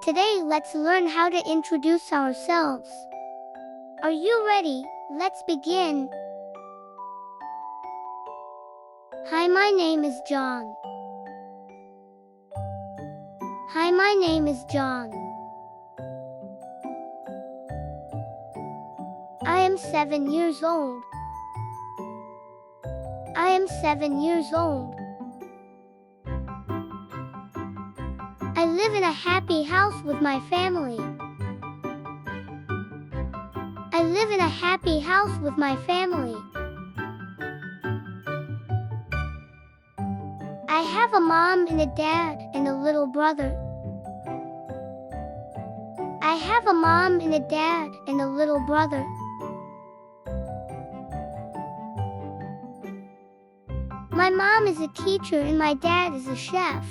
Today let's learn how to introduce ourselves. Are you ready? Let's begin. Hi, my name is John. Hi, my name is John. I am 7 years old. I am 7 years old. I live in a happy house with my family. I live in a happy house with my family. I have a mom and a dad and a little brother. I have a mom and a dad and a little brother. My mom is a teacher and my dad is a chef.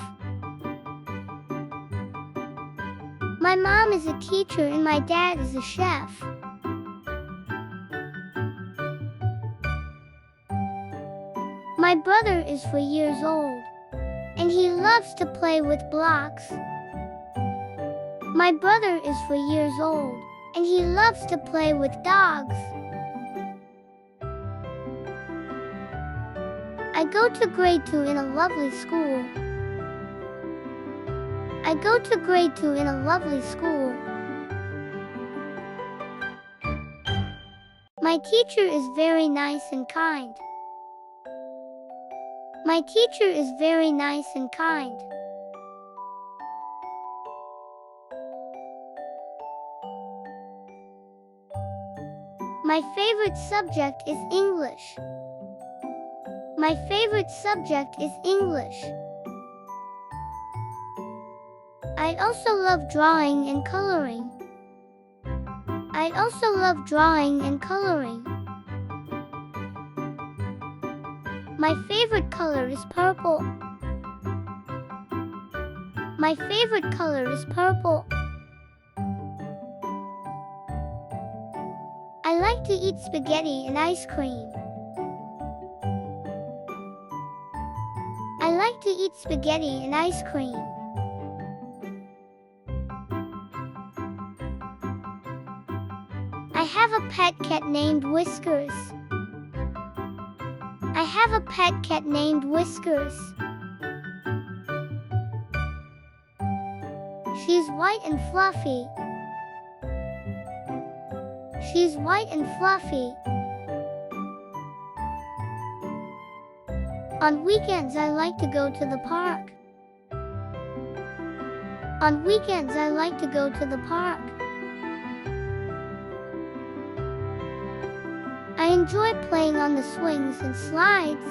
My mom is a teacher and my dad is a chef. My brother is 4 years old, and he loves to play with blocks. My brother is 4 years old, and he loves to play with dogs. I go to grade 2 in a lovely school. I go to grade 2 in a lovely school. My teacher is very nice and kind. My teacher is very nice and kind. My favorite subject is English. My favorite subject is English. I also love drawing and coloring. I also love drawing and coloring. My favorite color is purple. My favorite color is purple. I like to eat spaghetti and ice cream. I like to eat spaghetti and ice cream. I have a pet cat named Whiskers. I have a pet cat named Whiskers. She's white and fluffy. She's white and fluffy. On weekends I like to go to the park. On weekends I like to go to the park. I enjoy playing on the swings and slides.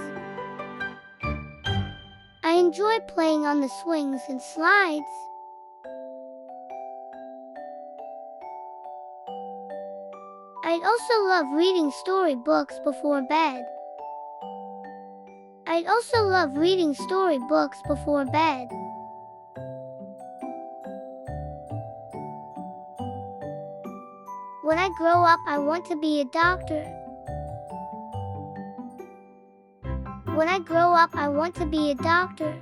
I enjoy playing on the swings and slides. I'd also love reading storybooks before bed. I'd also love reading storybooks before bed. When I grow up, I want to be a doctor. When I grow up, I want to be a doctor.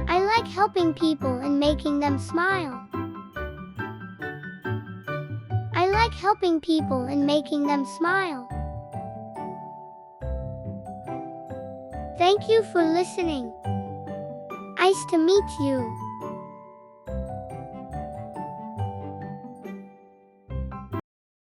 I like helping people and making them smile. I like helping people and making them smile. Thank you for listening. Nice to meet you.